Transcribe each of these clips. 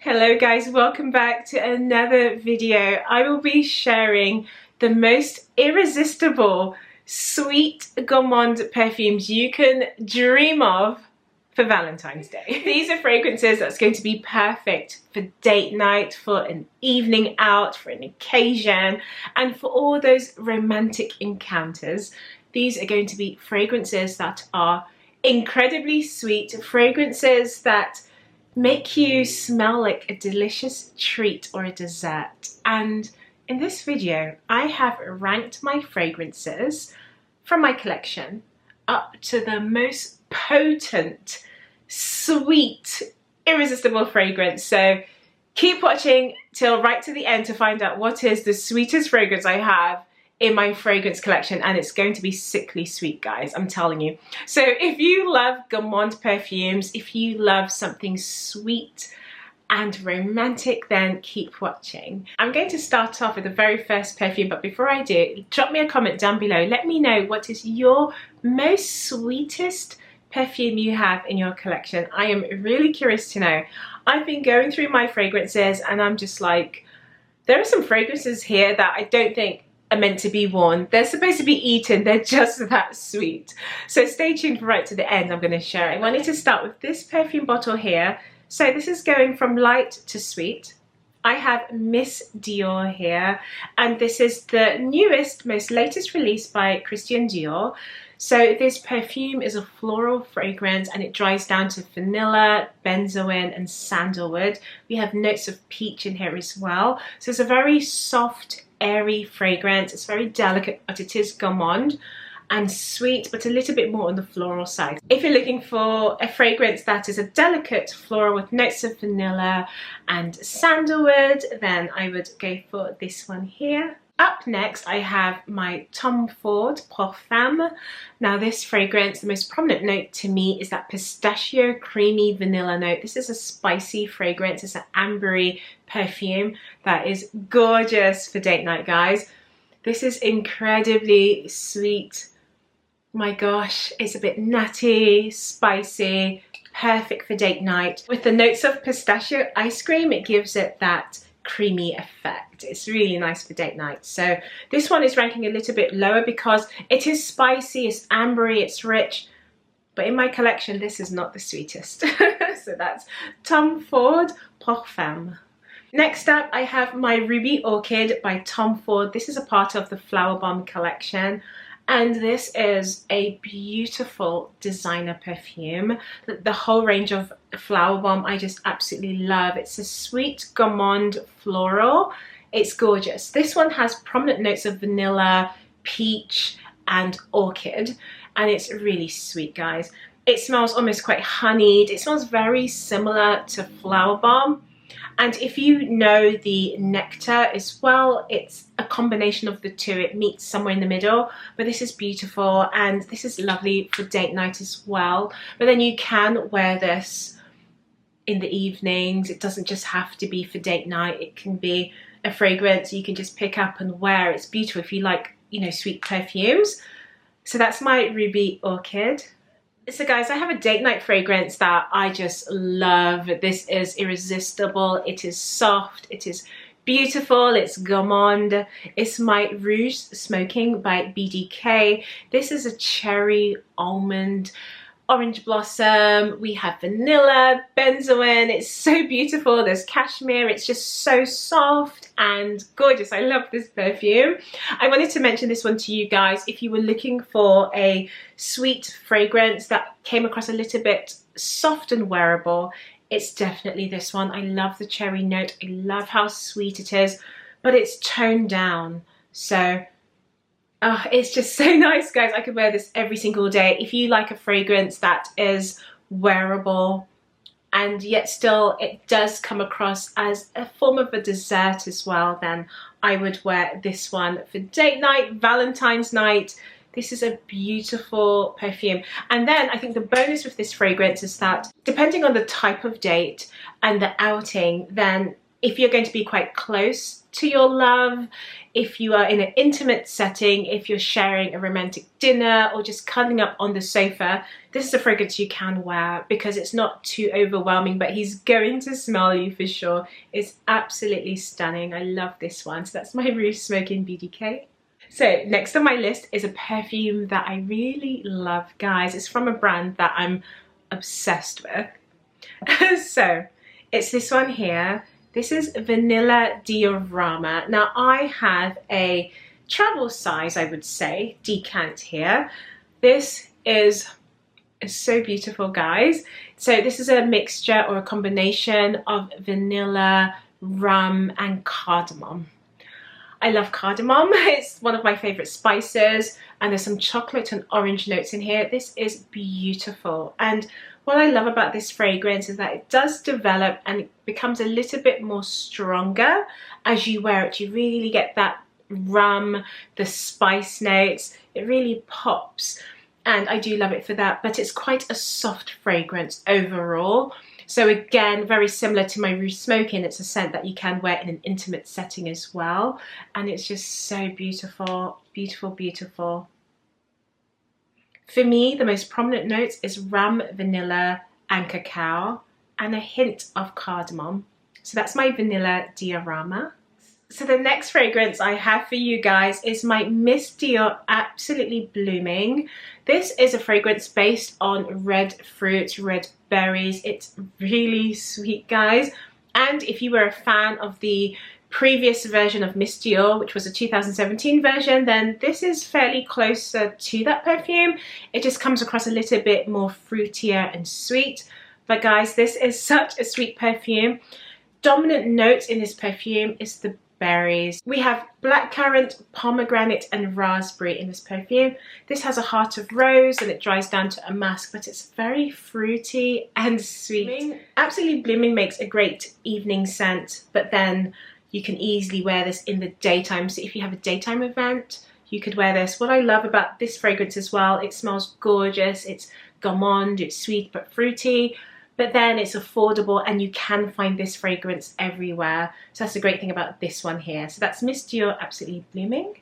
Hello guys, welcome back to another video. I will be sharing the most irresistible sweet gourmand perfumes you can dream of for Valentine's Day. These are fragrances that's going to be perfect for date night, for an evening out, for an occasion, and for all those romantic encounters. These are going to be fragrances that are incredibly sweet, fragrances that make you smell like a delicious treat or a dessert. And in this video, I have ranked my fragrances from my collection up to the most potent, sweet, irresistible fragrance. So keep watching till right to the end to find out what is the sweetest fragrance I have in my fragrance collection, and it's going to be sickly sweet, guys, I'm telling you. So if you love gourmand perfumes, if you love something sweet and romantic, then keep watching. I'm going to start off with the very first perfume, but before I do, drop me a comment down below. Let me know what is your most sweetest perfume you have in your collection. I am really curious to know. I've been going through my fragrances and I'm just like, there are some fragrances here that I don't think are meant to be worn. They're supposed to be eaten. They're just that sweet. So stay tuned for right to the end. I'm going to share it. I wanted to start with this perfume bottle here. So this is going from light to sweet. I have Miss Dior here, and this is the newest, most latest release by Christian Dior. So this perfume is a floral fragrance and it dries down to vanilla, benzoin and sandalwood. We have notes of peach in here as well. So it's a very soft, airy fragrance. It's very delicate, but it is gourmand and sweet, but a little bit more on the floral side. If you're looking for a fragrance that is a delicate floral with notes of vanilla and sandalwood, then I would go for this one here. Up next, I have my Tom Ford Parfum. Now this fragrance, the most prominent note to me is that pistachio creamy vanilla note. This is a spicy fragrance. It's an ambery perfume that is gorgeous for date night, guys. This is incredibly sweet. My gosh, it's a bit nutty, spicy, perfect for date night. With the notes of pistachio ice cream, it gives it that creamy effect. It's really nice for date night. So this one is ranking a little bit lower because it is spicy, it's ambery, it's rich, but in my collection this is not the sweetest. So that's Tom Ford Parfum. Next up, I have my Ruby Orchid by Tom Ford. This is a part of the Flower Bomb collection. And this is a beautiful designer perfume. The whole range of Flower Bomb I just absolutely love. It's a sweet gourmand floral. It's gorgeous. This one has prominent notes of vanilla, peach and orchid. And it's really sweet, guys. It smells almost quite honeyed. It smells very similar to Flower Bomb. And if you know the nectar as well, it's a combination of the two. It meets somewhere in the middle, but this is beautiful and this is lovely for date night as well. But then you can wear this in the evenings. It doesn't just have to be for date night. It can be a fragrance you can just pick up and wear. It's beautiful if you like, you know, sweet perfumes. So that's my Ruby Orchid. So guys, I have a date night fragrance that I just love. This is irresistible. It is soft. It is beautiful. It's gourmand. It's my Rouge Smoking by BDK. This is a cherry, almond, orange blossom. We have vanilla, benzoin. It's so beautiful. There's cashmere. It's just so soft and gorgeous. I love this perfume. I wanted to mention this one to you guys. If you were looking for a sweet fragrance that came across a little bit soft and wearable, it's definitely this one. I love the cherry note. I love how sweet it is, but it's toned down. So oh, it's just so nice, guys. I could wear this every single day. If you like a fragrance that is wearable and yet still it does come across as a form of a dessert as well, then I would wear this one for date night, Valentine's night. This is a beautiful perfume. And then I think the bonus with this fragrance is that depending on the type of date and the outing, then if you're going to be quite close to your love, if you are in an intimate setting, if you're sharing a romantic dinner or just cuddling up on the sofa, this is a fragrance you can wear because it's not too overwhelming, but he's going to smell you for sure. It's absolutely stunning. I love this one. So that's my Rouge Smoking BDK. So next on my list is a perfume that I really love, guys. It's from a brand that I'm obsessed with. So it's this one here. This is Vanilla Diorama. Now I have a travel size, I would say, decant here. This is so beautiful, guys. So this is a mixture or a combination of vanilla, rum and cardamom. I love cardamom. It's one of my favorite spices, and there's some chocolate and orange notes in here. This is beautiful, and what I love about this fragrance is that it does develop and it becomes a little bit more stronger as you wear it. You really get that rum, the spice notes. It really pops, and I do love it for that, but it's quite a soft fragrance overall. So again, very similar to my Rouge Smoking, it's a scent that you can wear in an intimate setting as well. And it's just so beautiful, beautiful, beautiful. For me, the most prominent notes is rum, vanilla and cacao and a hint of cardamom. So that's my Vanilla Diorama. So the next fragrance I have for you guys is my Miss Dior Absolutely Blooming. This is a fragrance based on red fruits, red berries. It's really sweet, guys. And if you were a fan of the previous version of Miss Dior, which was a 2017 version, then this is fairly closer to that perfume. It just comes across a little bit more fruitier and sweet. But guys, this is such a sweet perfume. Dominant notes in this perfume is the berries. We have blackcurrant, pomegranate and raspberry in this perfume. This has a heart of rose and it dries down to a musk, but it's very fruity and sweet. Absolutely Blooming makes a great evening scent, but then you can easily wear this in the daytime. So if you have a daytime event, you could wear this. What I love about this fragrance as well, it smells gorgeous. It's gourmand, it's sweet but fruity. But then it's affordable and you can find this fragrance everywhere. So that's the great thing about this one here. So that's Miss Dior Absolutely Blooming.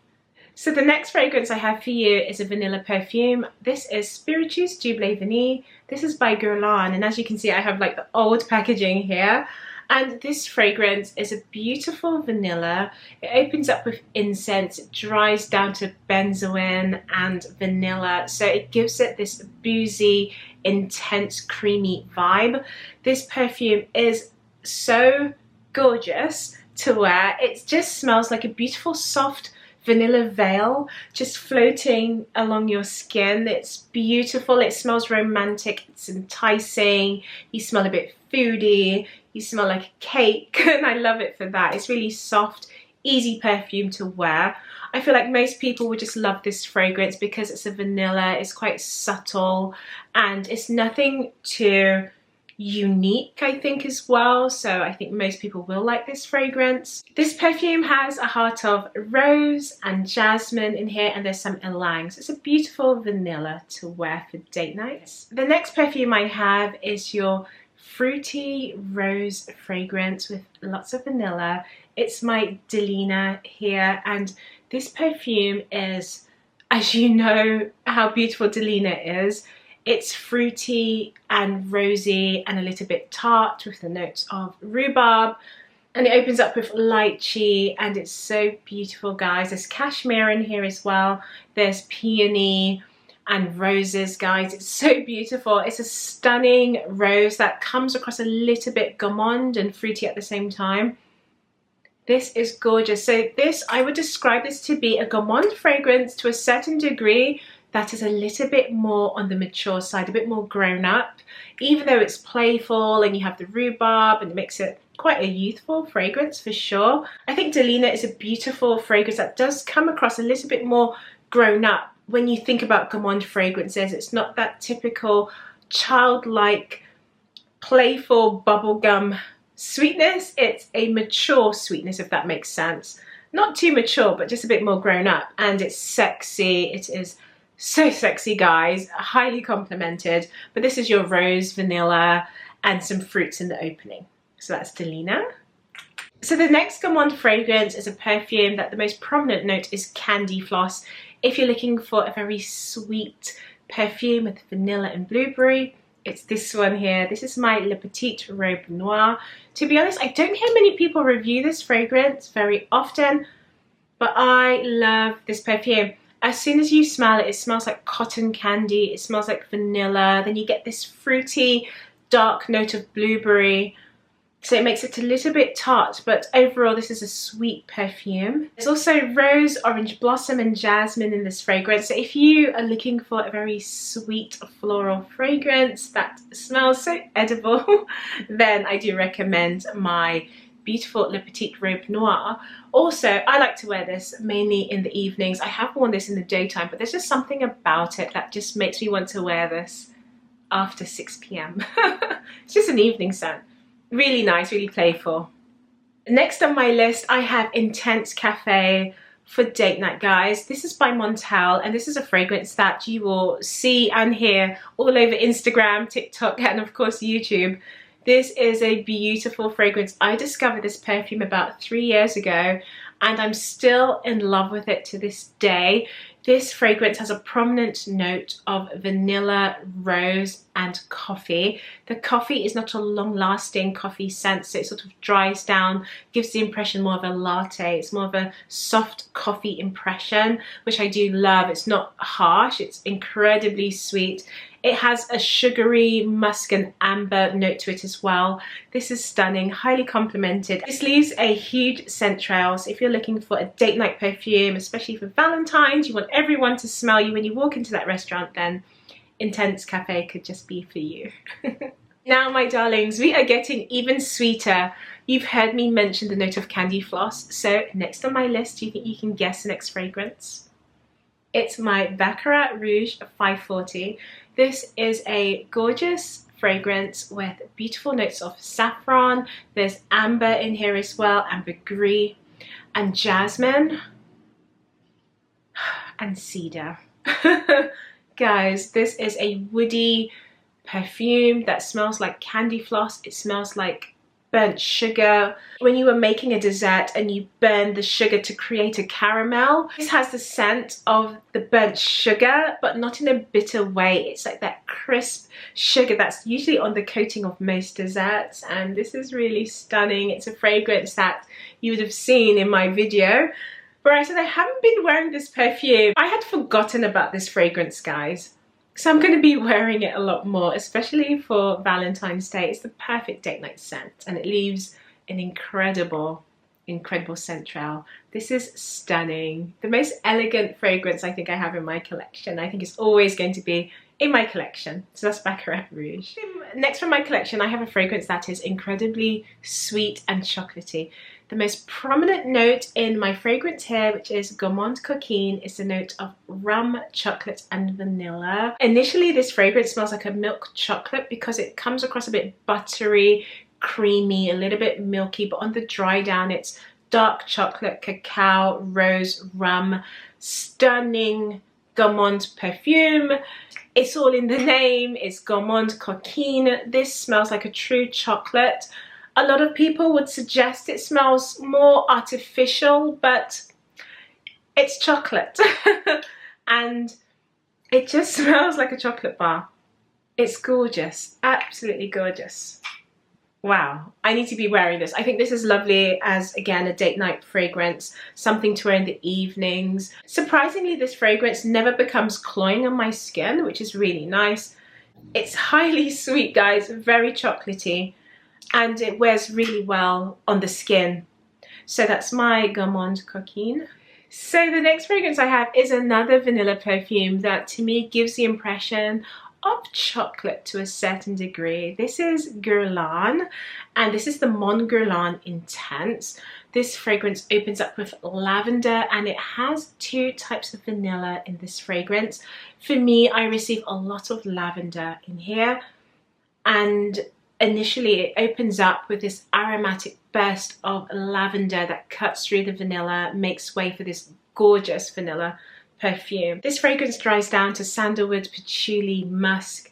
So the next fragrance I have for you is a vanilla perfume. This is Spiritueuse Double Vanille. This is by Guerlain, and as you can see I have like the old packaging here. And this fragrance is a beautiful vanilla. It opens up with incense, it dries down to benzoin and vanilla. So it gives it this boozy, intense, creamy vibe. This perfume is so gorgeous to wear. It just smells like a beautiful, soft vanilla veil just floating along your skin. It's beautiful. It smells romantic. It's enticing. You smell a bit foodie. You smell like a cake, and I love it for that. It's really soft, easy perfume to wear. I feel like most people would just love this fragrance because it's a vanilla, it's quite subtle, and it's nothing too unique, I think, as well. So I think most people will like this fragrance. This perfume has a heart of rose and jasmine in here, and there's some ylang. So it's a beautiful vanilla to wear for date nights. The next perfume I have is your fruity rose fragrance with lots of vanilla. It's my Delina here, and this perfume is, as you know how beautiful Delina is, it's fruity and rosy and a little bit tart with the notes of rhubarb, and it opens up with lychee, and it's so beautiful, guys. There's cashmere in here as well. There's peony and roses, guys. It's so beautiful. It's a stunning rose that comes across a little bit gourmand and fruity at the same time. This is gorgeous. So this, I would describe this to be a gourmand fragrance to a certain degree that is a little bit more on the mature side, a bit more grown up, even though it's playful and you have the rhubarb and it makes it quite a youthful fragrance for sure. I think Delina is a beautiful fragrance that does come across a little bit more grown up. When you think about gourmand fragrances, it's not that typical childlike, playful bubblegum sweetness. It's a mature sweetness, if that makes sense. Not too mature, but just a bit more grown up. And it's sexy. It is so sexy, guys. Highly complimented. But this is your rose, vanilla, and some fruits in the opening. So that's Delina. So the next Gourmand fragrance is a perfume that the most prominent note is candy floss. If you're looking for a very sweet perfume with vanilla and blueberry, it's this one here. This is my Le Petite Robe Noir. To be honest, I don't hear many people review this fragrance very often, but I love this perfume. As soon as you smell it, it smells like cotton candy, it smells like vanilla, then you get this fruity, dark note of blueberry. So it makes it a little bit tart, but overall this is a sweet perfume. There's also rose, orange blossom and jasmine in this fragrance. So if you are looking for a very sweet floral fragrance that smells so edible, then I do recommend my beautiful Le Petite Robe Noir. Also, I like to wear this mainly in the evenings. I have worn this in the daytime, but there's just something about it that just makes me want to wear this after 6 p.m. It's just an evening scent. Really nice, really playful. Next on my list, I have Intense Cafe for date night, guys. This is by Montale, and this is a fragrance that you will see and hear all over Instagram, TikTok, and of course YouTube. This is a beautiful fragrance. I discovered this perfume about 3 years ago, and I'm still in love with it to this day. This fragrance has a prominent note of vanilla, rose and coffee. The coffee is not a long-lasting coffee scent, so it sort of dries down, gives the impression more of a latte. It's more of a soft coffee impression, which I do love. It's not harsh, it's incredibly sweet. It has a sugary musk and amber note to it as well. This is stunning, highly complimented. This leaves a huge scent trail, so if you're looking for a date night perfume, especially for Valentines, you want everyone to smell you when you walk into that restaurant, then Intense Cafe could just be for you. Now, my darlings, we are getting even sweeter. You've heard me mention the note of candy floss, so next on my list, do you think you can guess the next fragrance? It's my Baccarat Rouge 540. This is a gorgeous fragrance with beautiful notes of saffron. There's amber in here as well, ambergris and jasmine and cedar. Guys, this is a woody perfume that smells like candy floss. It smells like burnt sugar. When you were making a dessert and you burn the sugar to create a caramel, this has the scent of the burnt sugar, but not in a bitter way. It's like that crisp sugar that's usually on the coating of most desserts, and this is really stunning. It's a fragrance that you would have seen in my video where I said I haven't been wearing this perfume. I had forgotten about this fragrance, guys. So I'm going to be wearing it a lot more, especially for Valentine's Day. It's the perfect date night scent, and it leaves an incredible, incredible scent trail. This is stunning. The most elegant fragrance I think I have in my collection. I think it's always going to be in my collection. So that's Baccarat Rouge. Next from my collection, I have a fragrance that is incredibly sweet and chocolatey. The most prominent note in my fragrance here, which is Gourmand Coquin, is the note of rum, chocolate and vanilla. Initially, this fragrance smells like a milk chocolate because it comes across a bit buttery, creamy, a little bit milky, but on the dry down, it's dark chocolate, cacao, rose, rum. Stunning Gourmand perfume. It's all in the name. It's Gourmand Coquin. This smells like a true chocolate. A lot of people would suggest it smells more artificial, but it's chocolate. And it just smells like a chocolate bar. It's gorgeous, absolutely gorgeous. Wow, I need to be wearing this. I think this is lovely as, again, a date night fragrance, something to wear in the evenings. Surprisingly, this fragrance never becomes cloying on my skin, which is really nice. It's highly sweet, guys, very chocolatey, and it wears really well on the skin. So that's my Gourmand Coquin. So the next fragrance I have is another vanilla perfume that to me gives the impression of chocolate to a certain degree. This is Guerlain, and this is the Mon Guerlain Intense. This fragrance opens up with lavender, and it has two types of vanilla in this fragrance. For me, I receive a lot of lavender in here, and initially it opens up with this aromatic burst of lavender that cuts through the vanilla, makes way for this gorgeous vanilla perfume. This fragrance dries down to sandalwood, patchouli, musk.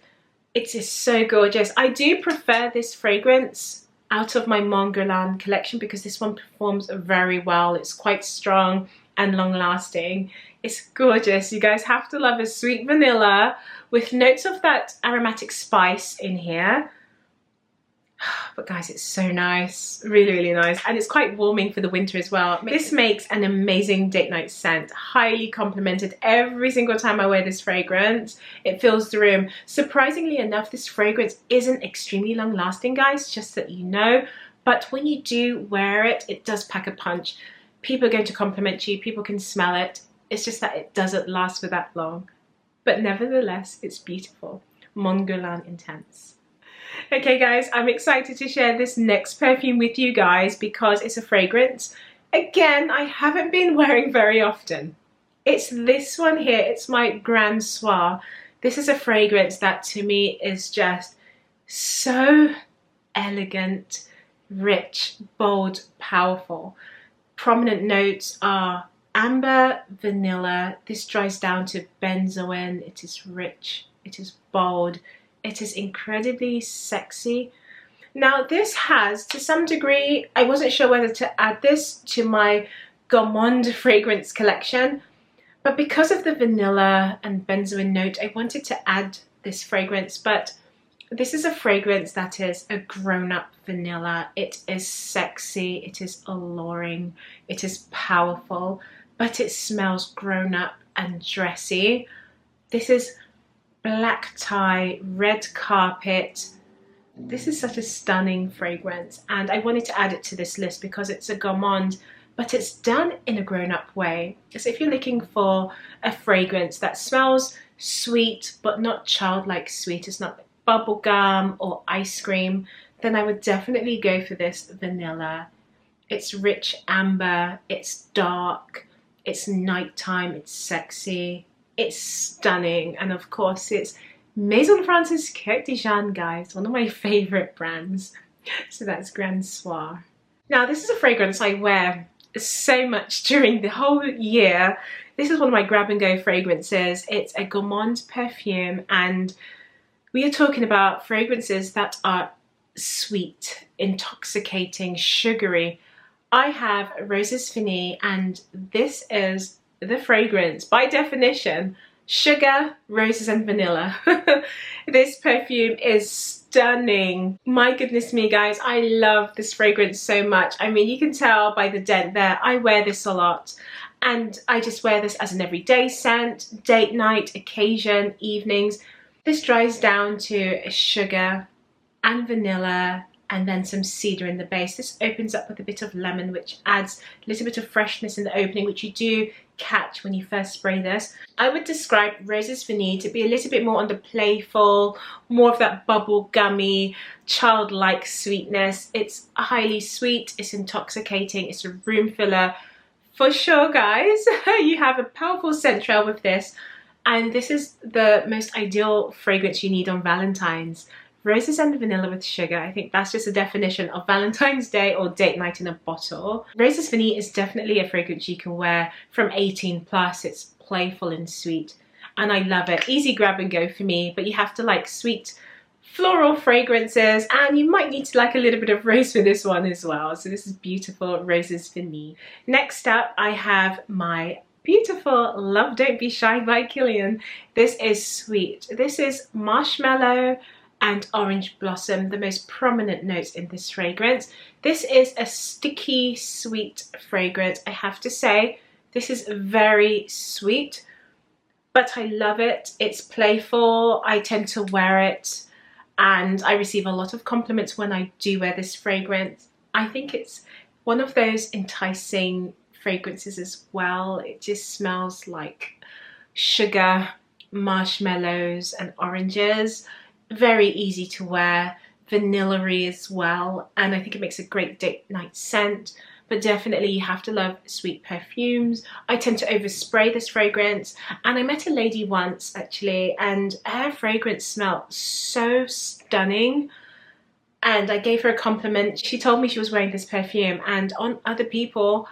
It is so gorgeous. I do prefer this fragrance out of my Mon Guerlain collection because this one performs very well. It's quite strong and long lasting. It's gorgeous. You guys have to love a sweet vanilla with notes of that aromatic spice in here. But guys, it's so nice, really, really nice. And it's quite warming for the winter as well. This makes an amazing date night scent, highly complimented every single time I wear this fragrance. It fills the room. Surprisingly enough, this fragrance isn't extremely long lasting, guys, just that you know. But when you do wear it, it does pack a punch. People are going to compliment you, people can smell it. It's just that it doesn't last for that long. But nevertheless, it's beautiful. Mon Guerlain Intense. Okay guys, I'm excited to share this next perfume with you guys because it's a fragrance, again, I haven't been wearing very often. It's this one here, it's my Grand Soir. This is a fragrance that to me is just so elegant, rich, bold, powerful. Prominent notes are amber, vanilla. This dries down to benzoin. It is rich, it is bold. It is incredibly sexy. Now this has, to some degree, I wasn't sure whether to add this to my Gourmand fragrance collection, but because of the vanilla and benzoin note, I wanted to add this fragrance. But this is a fragrance that is a grown-up vanilla. It is sexy, it is alluring, it is powerful, but it smells grown-up and dressy. This is black tie, red carpet. This is such a stunning fragrance and I wanted to add it to this list because it's a gourmand, but it's done in a grown-up way. So if you're looking for a fragrance that smells sweet but not childlike sweet, it's not like bubble gum or ice cream, then I would definitely go for this vanilla. It's rich amber, it's dark, it's nighttime, it's sexy. It's stunning, and of course it's Maison France's Cote de Jeanne, guys, one of my favorite brands. So that's Grand Soir. Now this is a fragrance I wear so much during the whole year. This is one of my grab and go fragrances. It's a gourmand perfume and we are talking about fragrances that are sweet, intoxicating, sugary. I have Roses Vanille and this is the fragrance, by definition, sugar, roses and vanilla. This perfume is stunning. My goodness me guys, I love this fragrance so much. I mean, you can tell by the dent there, I wear this a lot and I just wear this as an everyday scent, date night, occasion, evenings. This dries down to sugar and vanilla and then some cedar in the base. This opens up with a bit of lemon, which adds a little bit of freshness in the opening, which you do catch when you first spray this. I would describe Roses Vanille to be a little bit more on the playful, more of that bubble gummy, childlike sweetness. It's highly sweet, it's intoxicating, it's a room filler. For sure, guys, you have a powerful scent trail with this, and this is the most ideal fragrance you need on Valentine's. Roses and vanilla with sugar. I think that's just a definition of Valentine's Day or date night in a bottle. Roses Vanille is definitely a fragrance you can wear from 18 plus. It's playful and sweet and I love it. Easy grab and go for me, but you have to like sweet floral fragrances and you might need to like a little bit of rose for this one as well. So this is beautiful Roses Vanille. Next up I have my beautiful Love Don't Be Shy by Kilian. This is sweet. This is marshmallow and orange blossom, the most prominent notes in this fragrance. This is a sticky sweet fragrance. I have to say this is very sweet, but I love it. It's playful. I tend to wear it and I receive a lot of compliments when I do wear this fragrance. I think it's one of those enticing fragrances as well. It just smells like sugar, marshmallows and oranges. Very easy to wear, vanilla-y as well, and I think it makes a great date night scent. But definitely you have to love sweet perfumes. I tend to overspray this fragrance, and I met a lady once actually and her fragrance smelled so stunning and I gave her a compliment. She told me she was wearing this perfume and on other people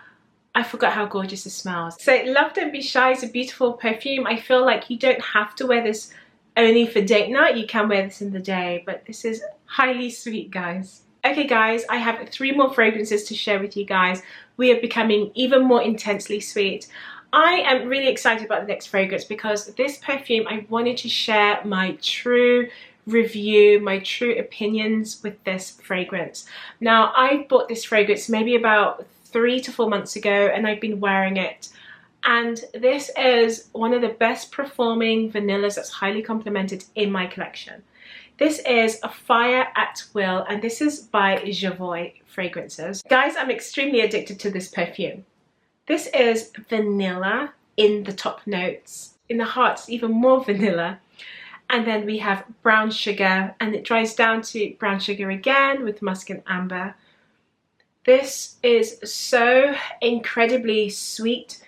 I forgot how gorgeous it smells. So Love Don't Be Shy is a beautiful perfume. I feel like you don't have to wear this only for date night. You can wear this in the day, but this is highly sweet, guys. Okay guys, I have 3 more fragrances to share with you guys. We are becoming even more intensely sweet. I am really excited about the next fragrance because this perfume, I wanted to share my true review, my true opinions with this fragrance. Now, I bought this fragrance maybe about 3 to 4 months ago and I've been wearing it. And this is one of the best performing vanillas that's highly complimented in my collection. This is a Fire at Will, and this is by Javoy Fragrances. Guys, I'm extremely addicted to this perfume. This is vanilla in the top notes. In the heart, it's even more vanilla. And then we have brown sugar, and it dries down to brown sugar again with musk and amber. This is so incredibly sweet.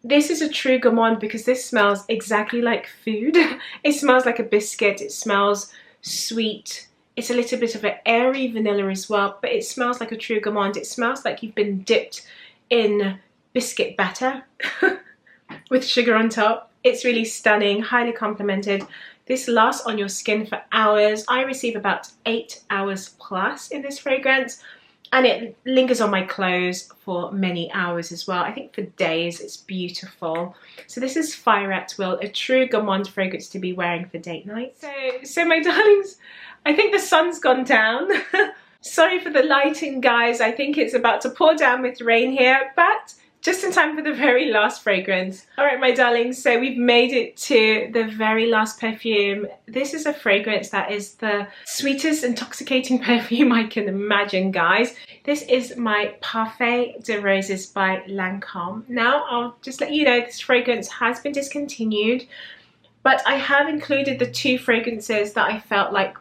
This is a true gourmand because this smells exactly like food. It smells like a biscuit. It smells sweet. It's a little bit of an airy vanilla as well, but it smells like a true gourmand. It smells like you've been dipped in biscuit batter with sugar on top. It's really stunning, highly complimented. This lasts on your skin for hours. I receive about 8 hours plus in this fragrance, and it lingers on my clothes for many hours as well. I think for days. It's beautiful. So this is Fire at Will, a true gourmand fragrance to be wearing for date night. So my darlings, I think the sun's gone down. Sorry for the lighting, guys. I think it's about to pour down with rain here, but just in time for the very last fragrance. All right, my darlings, so we've made it to the very last perfume. This is a fragrance that is the sweetest, intoxicating perfume I can imagine, guys. This is my Parfait de Roses by Lancôme. Now, I'll just let you know this fragrance has been discontinued, but I have included the 2 fragrances that I felt like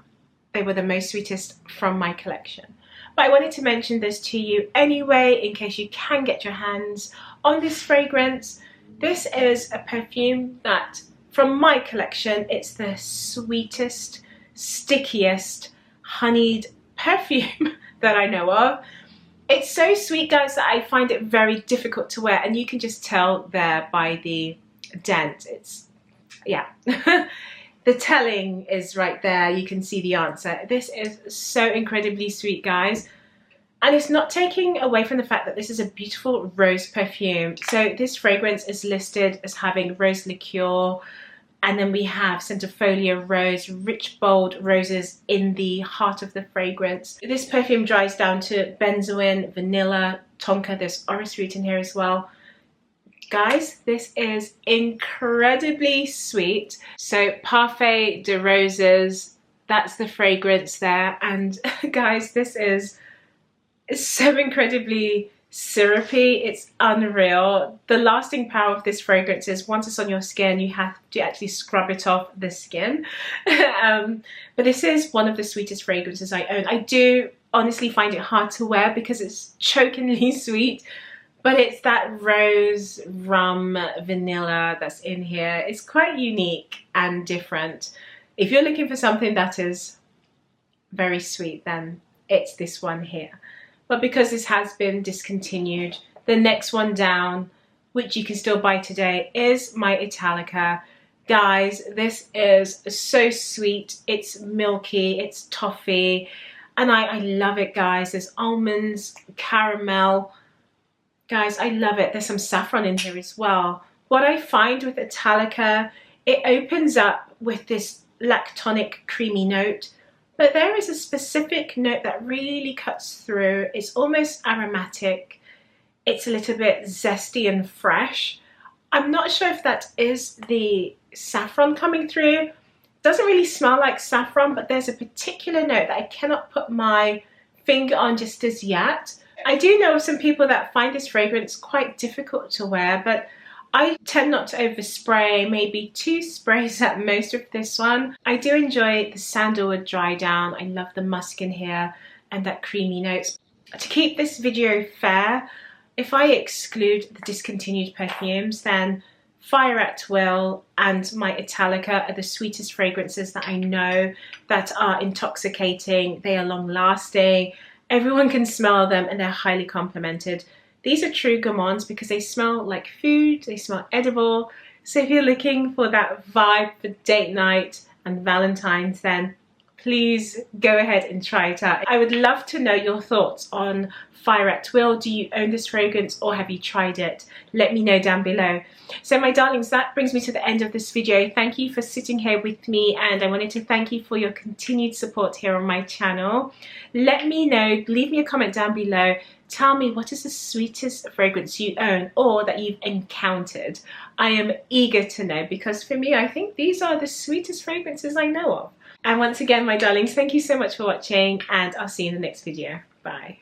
they were the most sweetest from my collection. But I wanted to mention this to you anyway, in case you can get your hands on this fragrance. This is a perfume that, from my collection, it's the sweetest, stickiest, honeyed perfume that I know of. It's so sweet, guys, that I find it very difficult to wear, and you can just tell there by the dent. It's, yeah. The telling is right there. You can see the answer. This is so incredibly sweet, guys. And it's not taking away from the fact that this is a beautiful rose perfume. So this fragrance is listed as having rose liqueur, and then we have centifolia rose, rich bold roses in the heart of the fragrance. This perfume dries down to benzoin, vanilla, tonka. There's orris root in here as well. Guys, this is incredibly sweet. So Parfait de Roses, that's the fragrance there. And guys, this is so incredibly syrupy. It's unreal. The lasting power of this fragrance is once it's on your skin, you have to actually scrub it off the skin. But this is one of the sweetest fragrances I own. I do honestly find it hard to wear because it's chokingly sweet. But it's that rose, rum, vanilla that's in here. It's quite unique and different. If you're looking for something that is very sweet, then it's this one here. But because this has been discontinued, the next one down, which you can still buy today, is my Italica. Guys, this is so sweet. It's milky, it's toffee, and I love it, guys. There's almonds, caramel. Guys, I love it. There's some saffron in here as well. What I find with Italica, it opens up with this lactonic creamy note, but there is a specific note that really cuts through. It's almost aromatic. It's a little bit zesty and fresh. I'm not sure if that is the saffron coming through. It doesn't really smell like saffron, but there's a particular note that I cannot put my finger on just as yet. I do know some people that find this fragrance quite difficult to wear, but I tend not to overspray, maybe 2 sprays at most with this one. I do enjoy the sandalwood dry down. I love the musk in here and that creamy notes. To keep this video fair, if I exclude the discontinued perfumes, then Fire at Will and my Italica are the sweetest fragrances that I know that are intoxicating. They are long lasting. Everyone can smell them and they're highly complimented. These are true gourmands because they smell like food, they smell edible. So if you're looking for that vibe for date night and Valentine's, then please go ahead and try it out. I would love to know your thoughts on Fire at Will. Do you own this fragrance or have you tried it? Let me know down below. So my darlings, that brings me to the end of this video. Thank you for sitting here with me, and I wanted to thank you for your continued support here on my channel. Let me know, leave me a comment down below. Tell me, what is the sweetest fragrance you own or that you've encountered? I am eager to know, because for me, I think these are the sweetest fragrances I know of. And once again, my darlings, thank you so much for watching, and I'll see you in the next video. Bye.